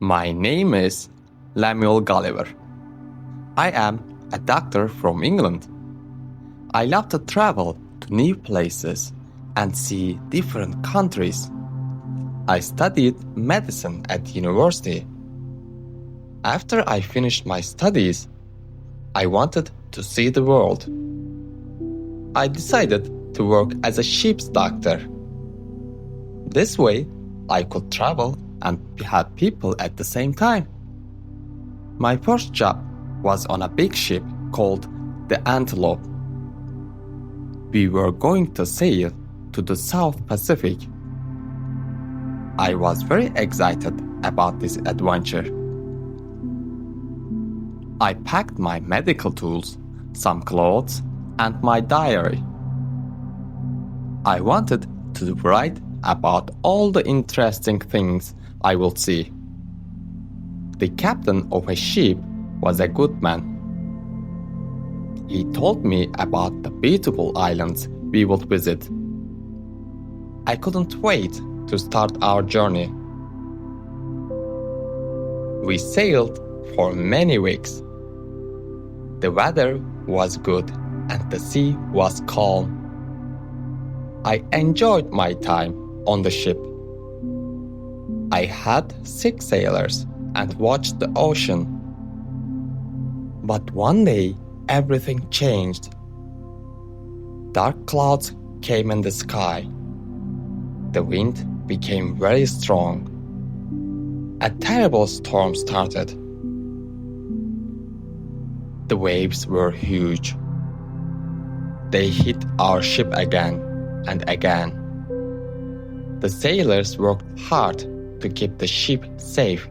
My name is Lamuel Gulliver. I am a doctor from England. I love to travel to new places and see different countries. I studied medicine at university. After I finished my studies, I wanted to see the world. I decided to work as a ship's doctor. This way, I could travel and help people at the same time. My first job was on a big ship called the Antelope. We were going to sail to the South Pacific. I was very excited about this adventure. I packed my medical tools, some clothes, and my diary. I wanted to write about all the interesting things I will see. The captain of a ship was a good man. He told me about the beautiful islands we would visit. I couldn't wait to start our journey. We sailed for many weeks. The weather was good and the sea was calm. I enjoyed my time on the ship. I had 6 sailors and watched the ocean. But one day, everything changed. Dark clouds came in the sky. The wind became very strong. A terrible storm started. The waves were huge. They hit our ship again and again. The sailors worked hard to keep the ship safe,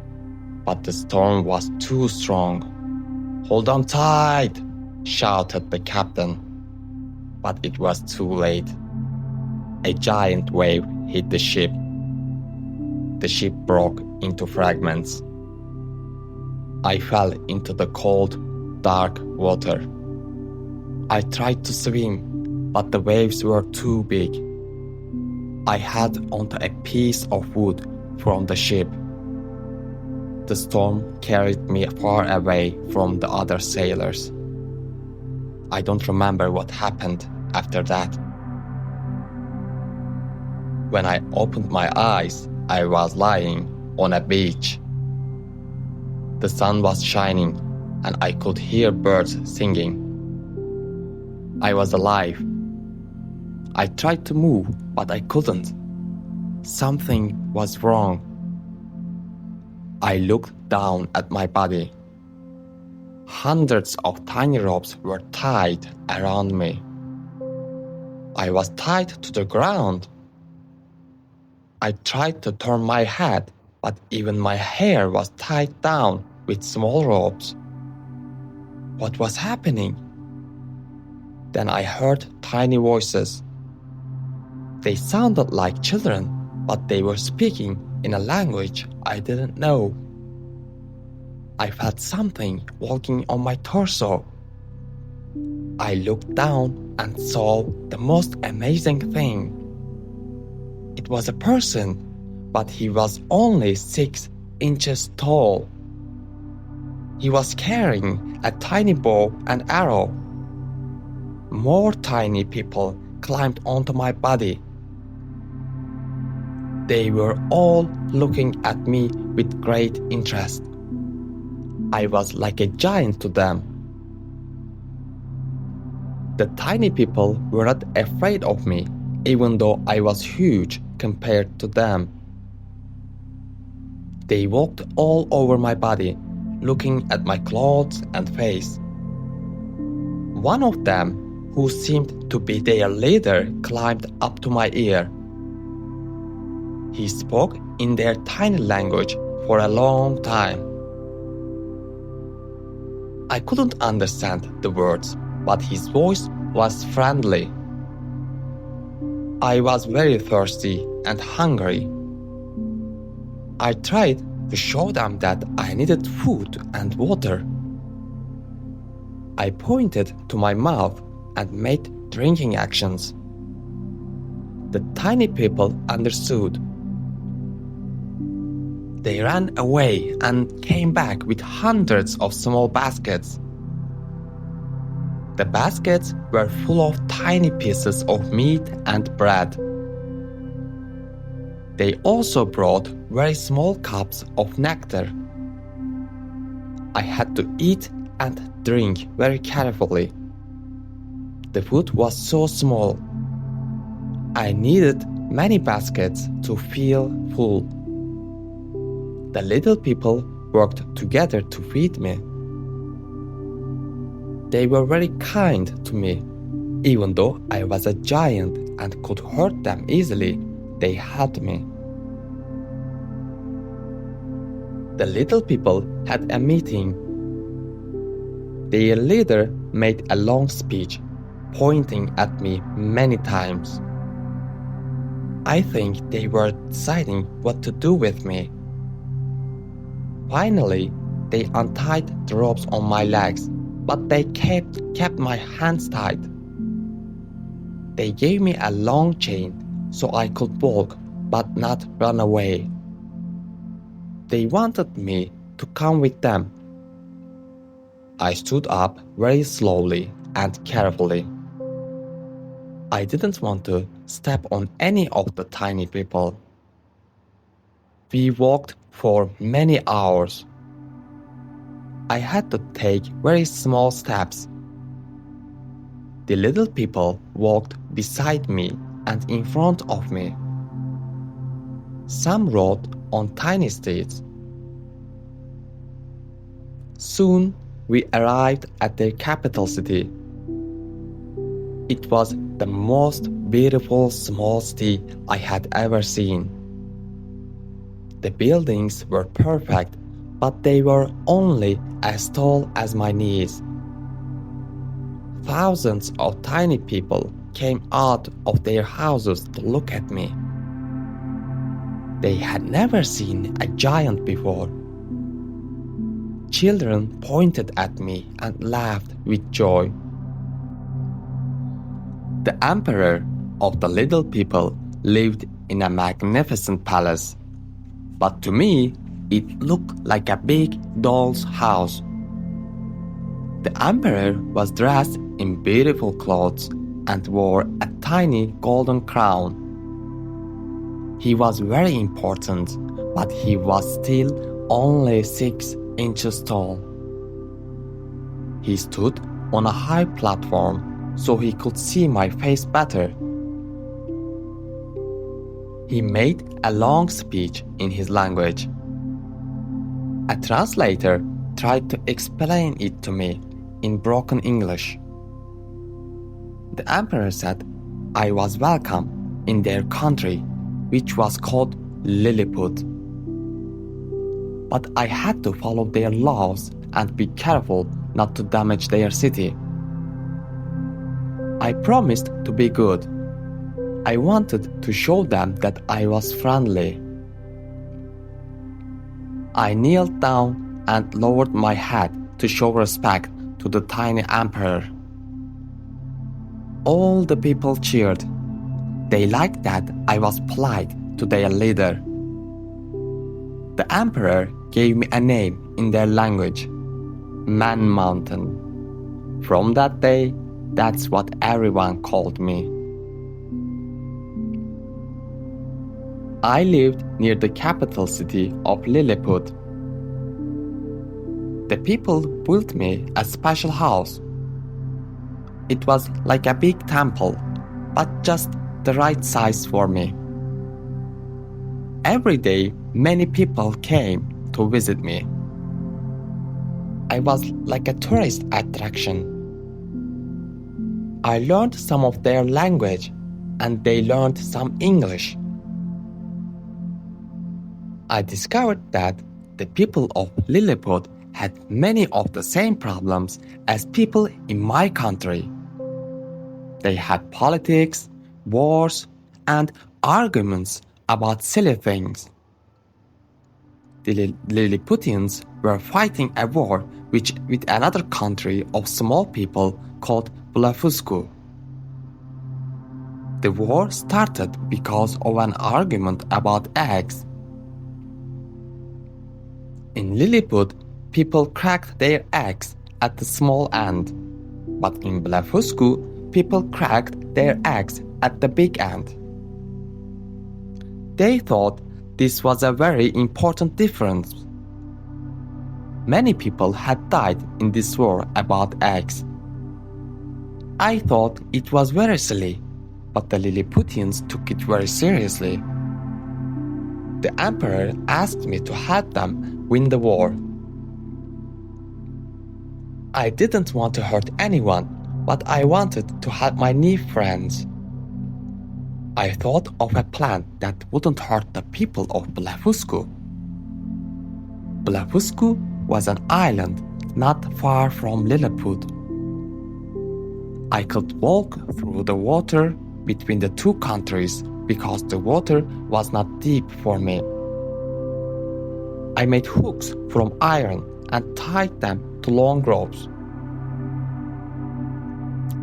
but the storm was too strong. "Hold on tight," shouted the captain. But it was too late. A giant wave hit the ship. The ship broke into fragments. I fell into the cold, dark water. I tried to swim, but the waves were too big. I held onto a piece of wood from the ship. The storm carried me far away from the other sailors. I don't remember what happened after that. When I opened my eyes, I was lying on a beach. The sun was shining and I could hear birds singing. I was alive. I tried to move, but I couldn't. Something was wrong. I looked down at my body. Hundreds of tiny ropes were tied around me. I was tied to the ground. I tried to turn my head, but even my hair was tied down with small ropes. What was happening? Then I heard tiny voices. They sounded like children, but they were speaking in a language I didn't know. I felt something walking on my torso. I looked down and saw the most amazing thing. It was a person, but he was only 6 inches tall. He was carrying a tiny bow and arrow. More tiny people climbed onto my body. They were all looking at me with great interest. I was like a giant to them. The tiny people were not afraid of me, even though I was huge compared to them. They walked all over my body, looking at my clothes and face. One of them, who seemed to be their leader, climbed up to my ear. He spoke in their tiny language for a long time. I couldn't understand the words, but his voice was friendly. I was very thirsty and hungry. I tried to show them that I needed food and water. I pointed to my mouth and made drinking actions. The tiny people understood. They ran away and came back with hundreds of small baskets. The baskets were full of tiny pieces of meat and bread. They also brought very small cups of nectar. I had to eat and drink very carefully. The food was so small. I needed many baskets to feel full. The little people worked together to feed me. They were very kind to me. Even though I was a giant and could hurt them easily, they helped me. The little people had a meeting. Their leader made a long speech, pointing at me many times. I think they were deciding what to do with me. Finally, they untied the ropes on my legs, but they kept my hands tied. They gave me a long chain so I could walk but not run away. They wanted me to come with them. I stood up very slowly and carefully. I didn't want to step on any of the tiny people. We walked for many hours. I had to take very small steps. The little people walked beside me and in front of me. Some rode on tiny steeds. Soon we arrived at their capital city. It was the most beautiful small city I had ever seen. The buildings were perfect, but they were only as tall as my knees. Thousands of tiny people came out of their houses to look at me. They had never seen a giant before. Children pointed at me and laughed with joy. The emperor of the little people lived in a magnificent palace, but to me, it looked like a big doll's house. The emperor was dressed in beautiful clothes and wore a tiny golden crown. He was very important, but he was still only 6 inches tall. He stood on a high platform so he could see my face better. He made a long speech in his language. A translator tried to explain it to me in broken English. The emperor said I was welcome in their country, which was called Lilliput. But I had to follow their laws and be careful not to damage their city. I promised to be good. I wanted to show them that I was friendly. I kneeled down and lowered my head to show respect to the tiny emperor. All the people cheered. They liked that I was polite to their leader. The emperor gave me a name in their language, Man Mountain. From that day, that's what everyone called me. I lived near the capital city of Lilliput. The people built me a special house. It was like a big temple, but just the right size for me. Every day, many people came to visit me. I was like a tourist attraction. I learned some of their language, and they learned some English. I discovered that the people of Lilliput had many of the same problems as people in my country. They had politics, wars, and arguments about silly things. The Lilliputians were fighting a war with another country of small people called Blefuscu. The war started because of an argument about eggs. In Lilliput, people cracked their eggs at the small end, but in Blefuscu, people cracked their eggs at the big end. They thought this was a very important difference. Many people had died in this war about eggs. I thought it was very silly, but the Lilliputians took it very seriously. The emperor asked me to help them win the war. I didn't want to hurt anyone, but I wanted to help my new friends. I thought of a plan that wouldn't hurt the people of Blefuscu. Blefuscu was an island not far from Lilliput. I could walk through the water between the two countries because the water was not deep for me. I made hooks from iron and tied them to long ropes.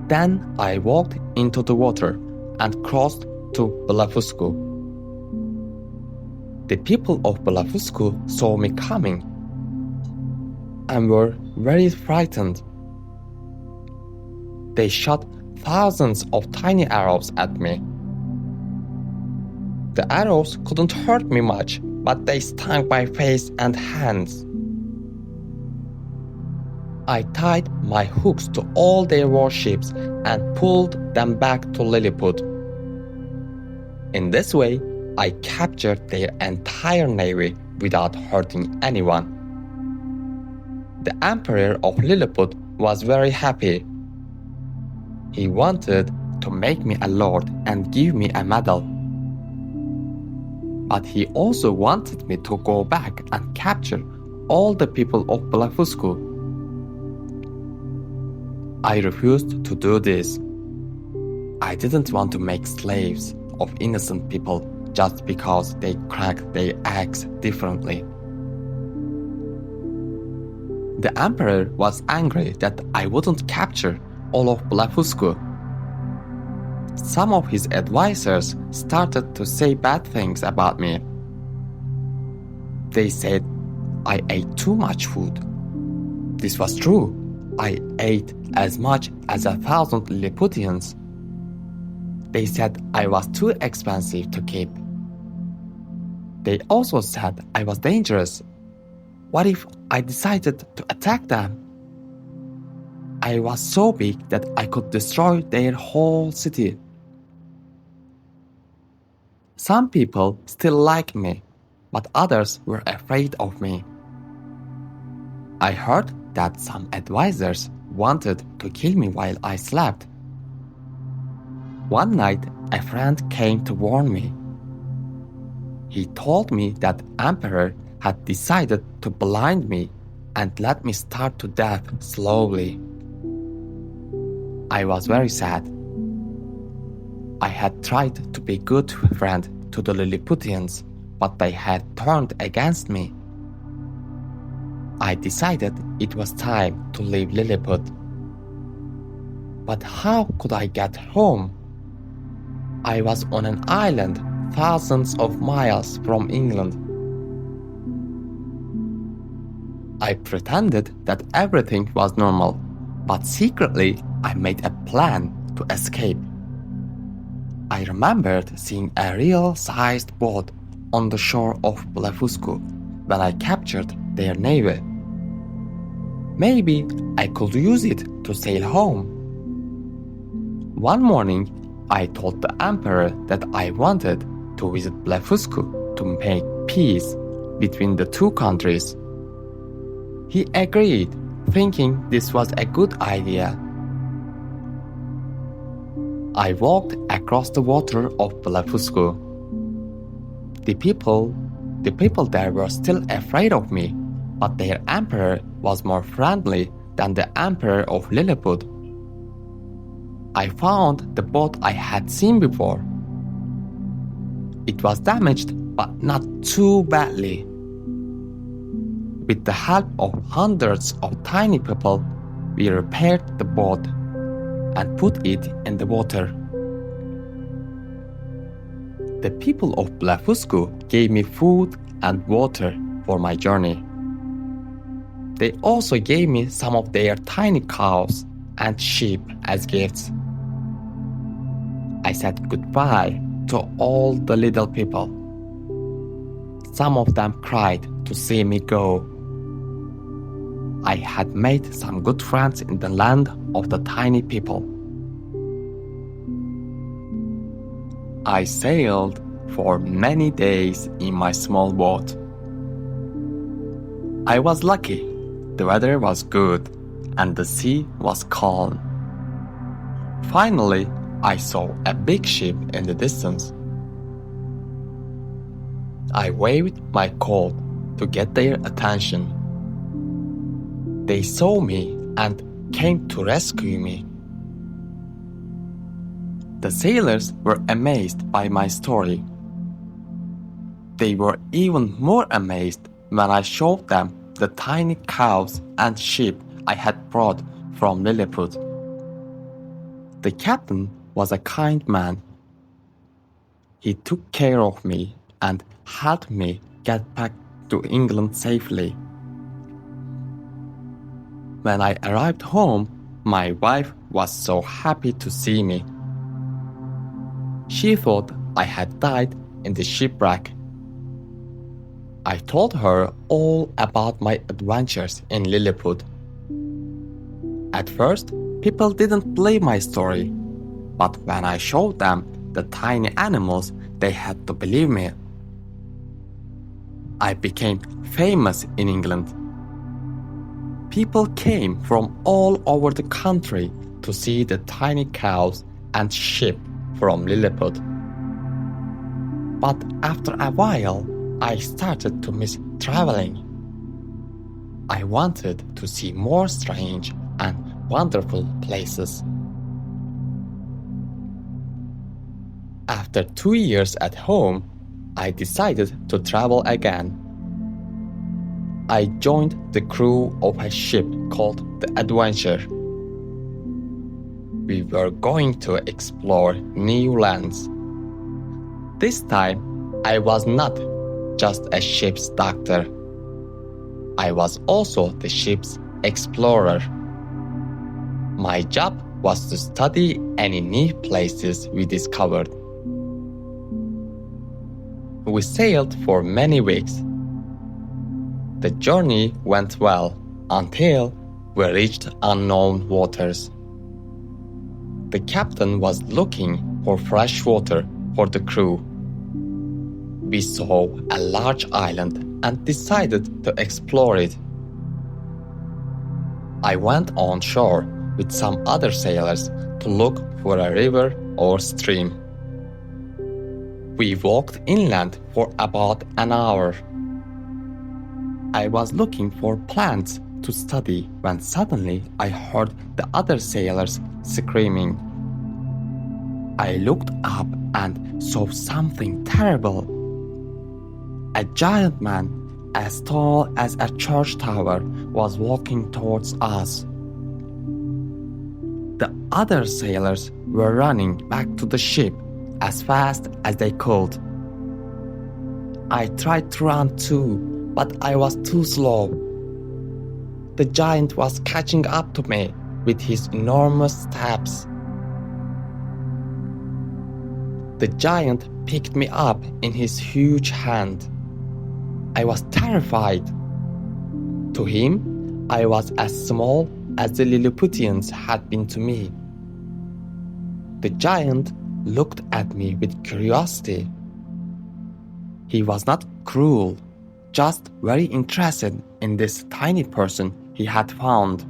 Then I walked into the water and crossed to Blefuscu. The people of Blefuscu saw me coming and were very frightened. They shot thousands of tiny arrows at me. The arrows couldn't hurt me much, but they stung my face and hands. I tied my hooks to all their warships and pulled them back to Lilliput. In this way, I captured their entire navy without hurting anyone. The emperor of Lilliput was very happy. He wanted to make me a lord and give me a medal. But he also wanted me to go back and capture all the people of Blefuscu. I refused to do this. I didn't want to make slaves of innocent people just because they cracked their eggs differently. The emperor was angry that I wouldn't capture all of Blefuscu. Some of his advisors started to say bad things about me. They said I ate too much food. This was true. I ate as much as 1,000 Lilliputians. They said I was too expensive to keep. They also said I was dangerous. What if I decided to attack them? I was so big that I could destroy their whole city. Some people still liked me, but others were afraid of me. I heard that some advisors wanted to kill me while I slept. One night, a friend came to warn me. He told me that the emperor had decided to blind me and let me starve to death slowly. I was very sad. I had tried to be a good friend to the Lilliputians, but they had turned against me. I decided it was time to leave Lilliput. But how could I get home? I was on an island thousands of miles from England. I pretended that everything was normal, but secretly I made a plan to escape. I remembered seeing a real-sized boat on the shore of Blefuscu when I captured their navy. Maybe I could use it to sail home. One morning, I told the emperor that I wanted to visit Blefuscu to make peace between the two countries. He agreed, thinking this was a good idea. I walked across the water of Blefuscu. The people there were still afraid of me, but their emperor was more friendly than the emperor of Lilliput. I found the boat I had seen before. It was damaged, but not too badly. With the help of hundreds of tiny people, we repaired the boat and put it in the water. The people of Blefuscu gave me food and water for my journey. They also gave me some of their tiny cows and sheep as gifts. I said goodbye to all the little people. Some of them cried to see me go. I had made some good friends in the land of the tiny people. I sailed for many days in my small boat. I was lucky. The weather was good and the sea was calm. Finally, I saw a big ship in the distance. I waved my coat to get their attention. They saw me and came to rescue me. The sailors were amazed by my story. They were even more amazed when I showed them the tiny cows and sheep I had brought from Lilliput. The captain was a kind man. He took care of me and helped me get back to England safely. When I arrived home, my wife was so happy to see me. She thought I had died in the shipwreck. I told her all about my adventures in Lilliput. At first, people didn't believe my story, but when I showed them the tiny animals, they had to believe me. I became famous in England. People came from all over the country to see the tiny cows and sheep from Lilliput. But after a while, I started to miss traveling. I wanted to see more strange and wonderful places. After 2 years at home, I decided to travel again. I joined the crew of a ship called the Adventure. We were going to explore new lands. This time, I was not just a ship's doctor. I was also the ship's explorer. My job was to study any new places we discovered. We sailed for many weeks. The journey went well until we reached unknown waters. The captain was looking for fresh water for the crew. We saw a large island and decided to explore it. I went on shore with some other sailors to look for a river or stream. We walked inland for about an hour. I was looking for plants to study when suddenly I heard the other sailors screaming. I looked up and saw something terrible. A giant man, as tall as a church tower, was walking towards us. The other sailors were running back to the ship as fast as they could. I tried to run too, but I was too slow. The giant was catching up to me with his enormous steps. The giant picked me up in his huge hand. I was terrified. To him, I was as small as the Lilliputians had been to me. The giant looked at me with curiosity. He was not cruel, just very interested in this tiny person he had found.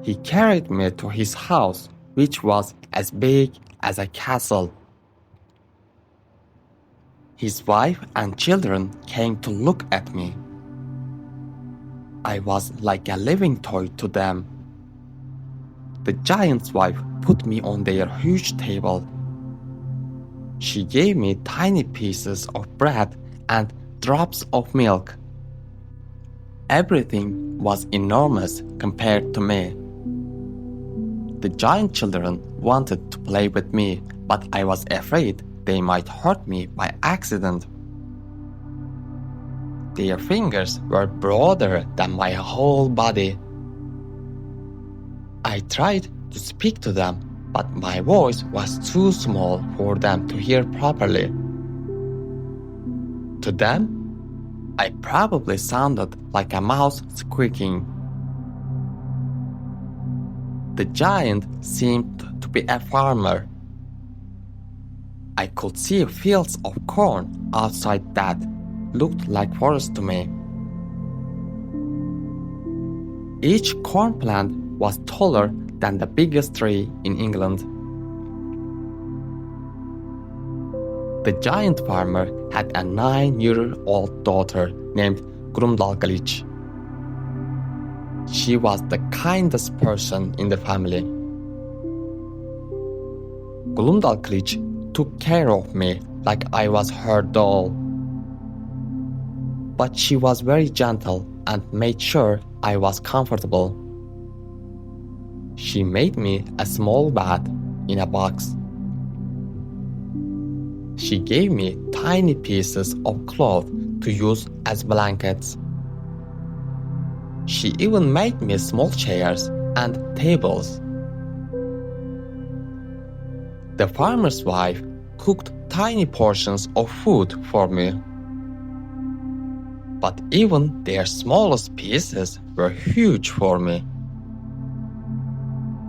He carried me to his house, which was as big as a castle. His wife and children came to look at me. I was like a living toy to them. The giant's wife put me on their huge table. She gave me tiny pieces of bread and drops of milk. Everything was enormous compared to me. The giant children wanted to play with me, but I was afraid they might hurt me by accident. Their fingers were broader than my whole body. I tried to speak to them, but my voice was too small for them to hear properly. To them, I probably sounded like a mouse squeaking. The giant seemed to be a farmer. I could see fields of corn outside that looked like forest to me. Each corn plant was taller than the biggest tree in England. The giant farmer had a 9-year-old daughter named Gulliver. She was the kindest person in the family. Gulliver took care of me like I was her doll. But she was very gentle and made sure I was comfortable. She made me a small bath in a box. She gave me tiny pieces of cloth to use as blankets. She even made me small chairs and tables. The farmer's wife cooked tiny portions of food for me. But even their smallest pieces were huge for me.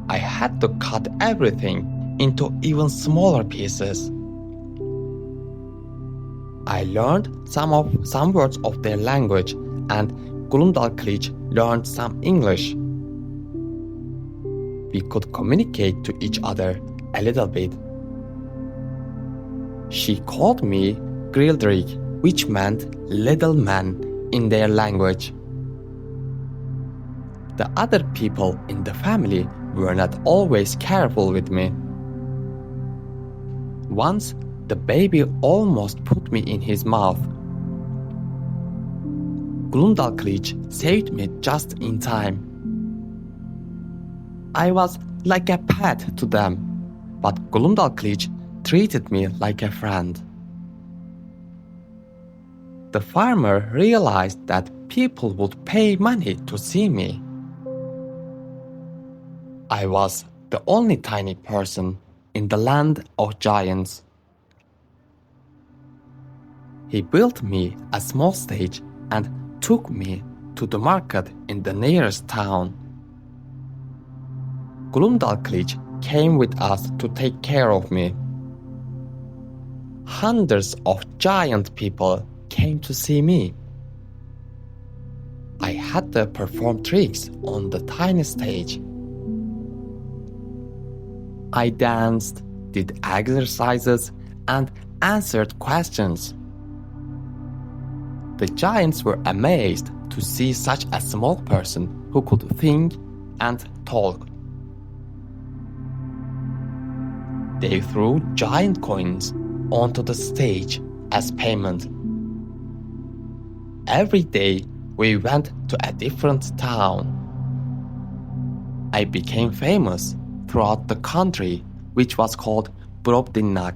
I had to cut everything into even smaller pieces. I learned some words of their language, and Gulliver learned some English. We could communicate to each other a little bit. She called me Grildrig, which meant little man in their language. The other people in the family were not always careful with me. Once, the baby almost put me in his mouth. Gulliver saved me just in time. I was like a pet to them, but Gulliver treated me like a friend. The farmer realized that people would pay money to see me. I was the only tiny person in the land of giants. He built me a small stage and took me to the market in the nearest town. Gulliver came with us to take care of me. Hundreds of giant people came to see me. I had to perform tricks on the tiny stage. I danced, did exercises, and answered questions. The giants were amazed to see such a small person who could think and talk. They threw giant coins onto the stage as payment. Every day we went to a different town. I became famous throughout the country, which was called Brobdingnag.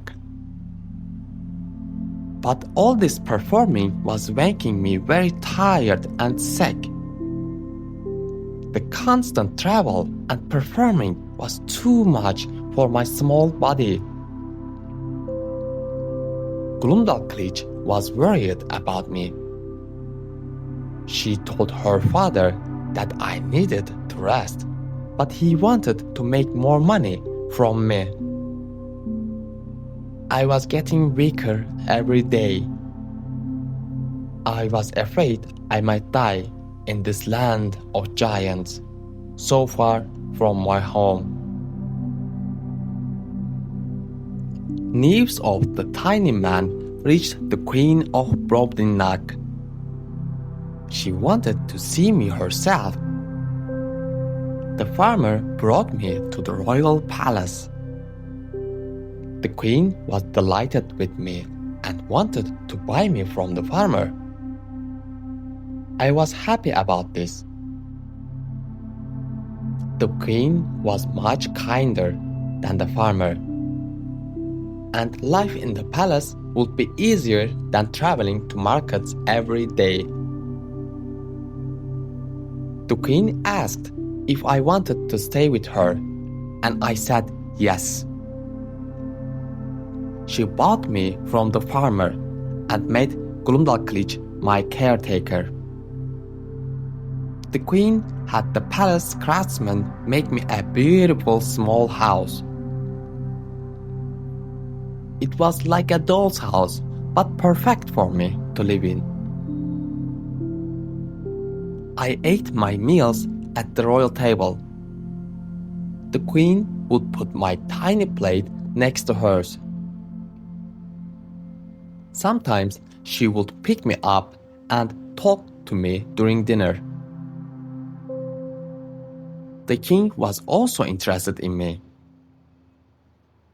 But all this performing was making me very tired and sick. The constant travel and performing was too much for my small body. Gulliver was worried about me. She told her father that I needed to rest, but he wanted to make more money from me. I was getting weaker every day. I was afraid I might die in this land of giants, so far from my home. News of the tiny man reached the Queen of Brobdingnag. She wanted to see me herself. The farmer brought me to the royal palace. The queen was delighted with me and wanted to buy me from the farmer. I was happy about this. The queen was much kinder than the farmer, and life in the palace would be easier than traveling to markets every day. The queen asked if I wanted to stay with her, and I said yes. She bought me from the farmer and made Glumdalclich my caretaker. The queen had the palace craftsman make me a beautiful small house. It was like a doll's house, but perfect for me to live in. I ate my meals at the royal table. The queen would put my tiny plate next to hers. Sometimes she would pick me up and talk to me during dinner. The king was also interested in me.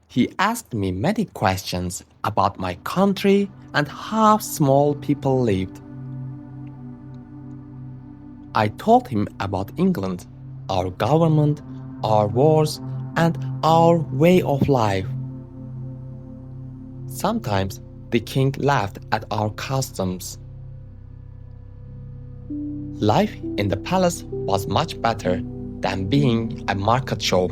He asked me many questions about my country and how small people lived. I told him about England, our government, our wars, and our way of life. Sometimes the king laughed at our customs. Life in the palace was much better than being a market show,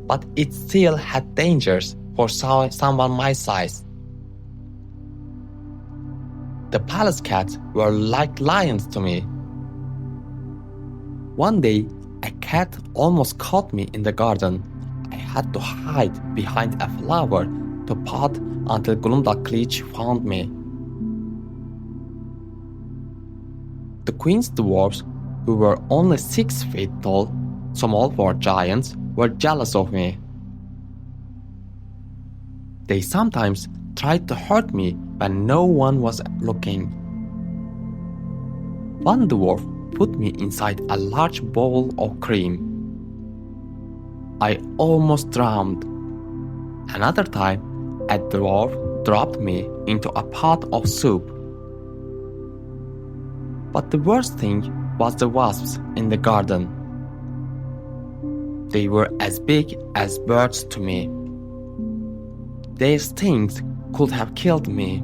but it still had dangers for someone my size. The palace cats were like lions to me. One day, a cat almost caught me in the garden. I had to hide behind a flower to pot until Glumdalclich found me. The queen's dwarfs, who were only 6 feet tall, small for giants, were jealous of me. They sometimes tried to hurt me when no one was looking. One dwarf put me inside a large bowl of cream. I almost drowned. Another time, a dwarf dropped me into a pot of soup. But the worst thing was the wasps in the garden. They were as big as birds to me. Their stings could have killed me.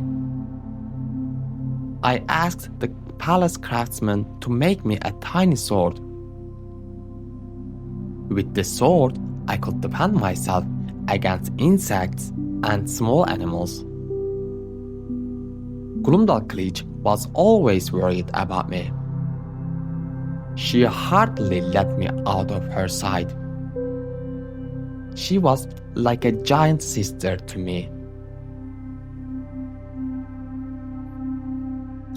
I asked the palace craftsman to make me a tiny sword. With the sword, I could defend myself against insects and small animals. Glumdalclich was always worried about me. She hardly let me out of her sight. She was like a giant sister to me.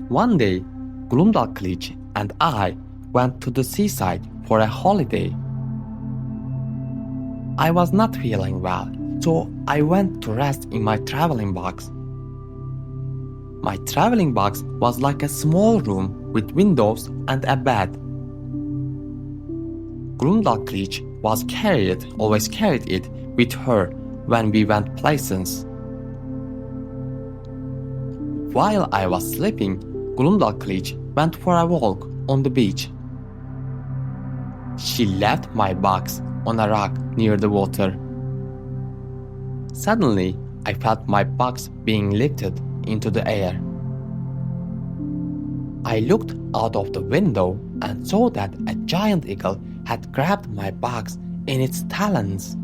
One day, Glumdalclich and I went to the seaside for a holiday. I was not feeling well, so I went to rest in my traveling box. My traveling box was like a small room with windows and a bed. Glumdalclich always carried it with her when we went places. While I was sleeping, Glumdalclich went for a walk on the beach. She left my box on a rock near the water. Suddenly, I felt my box being lifted into the air. I looked out of the window and saw that a giant eagle had grabbed my box in its talons.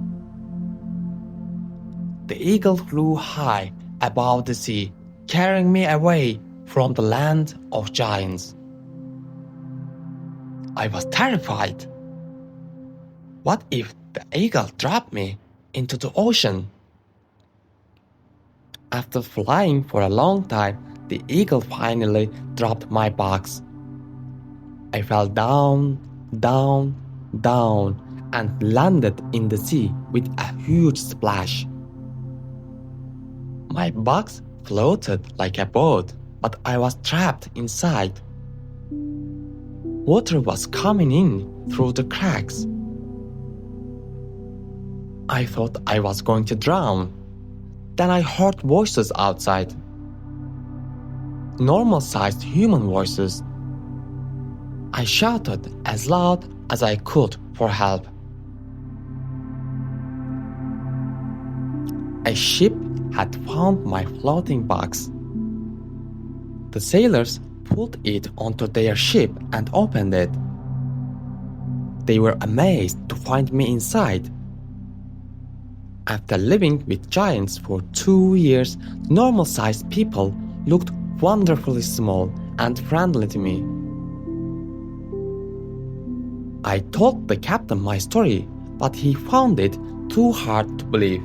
The eagle flew high above the sea, carrying me away from the land of giants. I was terrified. What if the eagle dropped me into the ocean? After flying for a long time, the eagle finally dropped my box. I fell down, and landed in the sea with a huge splash. My box floated like a boat, but I was trapped inside. Water was coming in through the cracks. I thought I was going to drown. Then I heard voices outside. Normal-sized human voices. I shouted as loud as I could for help. A ship had found my floating box. The sailors pulled it onto their ship and opened it. They were amazed to find me inside. After living with giants for 2 years, normal-sized people looked wonderfully small and friendly to me. I told the captain my story, but he found it too hard to believe.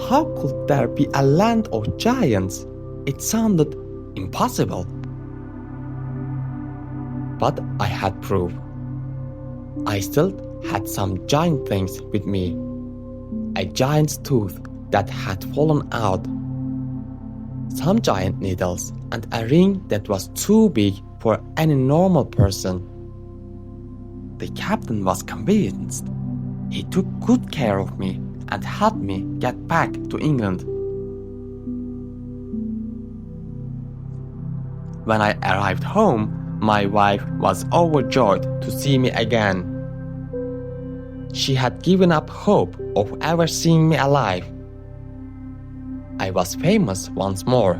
How could there be a land of giants? It sounded impossible. But I had proof. I still had some giant things with me. A giant's tooth that had fallen out, some giant needles, and a ring that was too big for any normal person. The captain was convinced. He took good care of me and helped me get back to England. When I arrived home, my wife was overjoyed to see me again. She had given up hope of ever seeing me alive. I was famous once more.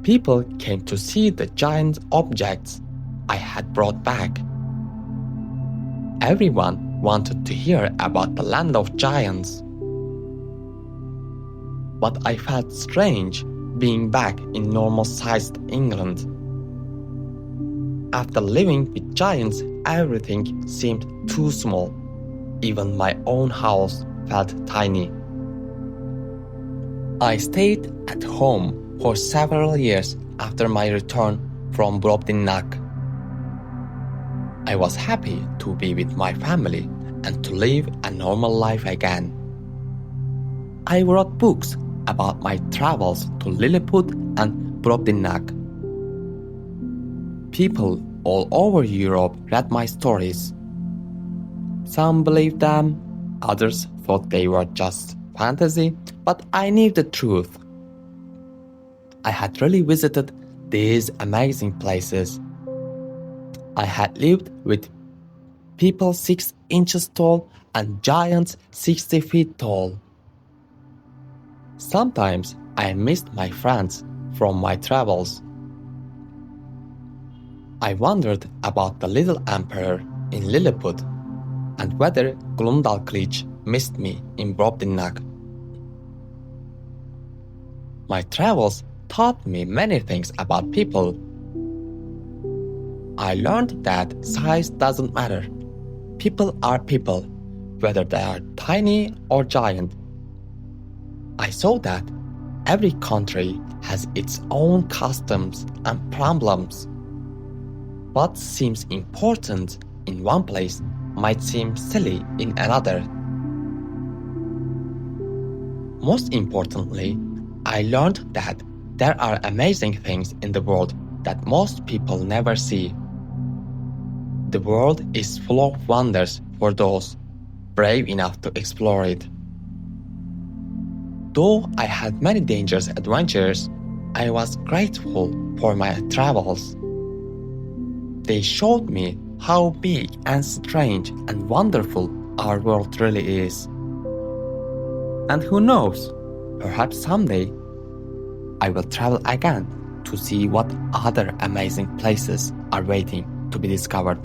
People came to see the giant objects I had brought back. Everyone wanted to hear about the land of giants. But I felt strange being back in normal-sized England. After living with giants, everything seemed too small. Even my own house felt tiny. I stayed at home for several years after my return from Brobdingnag. I was happy to be with my family and to live a normal life again. I wrote books about my travels to Lilliput and Brobdingnag. People all over Europe read my stories. Some believed them, others thought they were just fantasy, but I knew the truth. I had really visited these amazing places. I had lived with people 6 inches tall and giants 60 feet tall. Sometimes I missed my friends from my travels. I wondered about the little emperor in Lilliput and whether Glumdalclich missed me in Brobdingnag. My travels taught me many things about people. I learned that size doesn't matter. People are people, whether they are tiny or giant. I saw that every country has its own customs and problems. What seems important in one place might seem silly in another. Most importantly, I learned that there are amazing things in the world that most people never see. The world is full of wonders for those brave enough to explore it. Though I had many dangerous adventures, I was grateful for my travels. They showed me how big and strange and wonderful our world really is. And who knows, perhaps someday I will travel again to see what other amazing places are waiting to be discovered.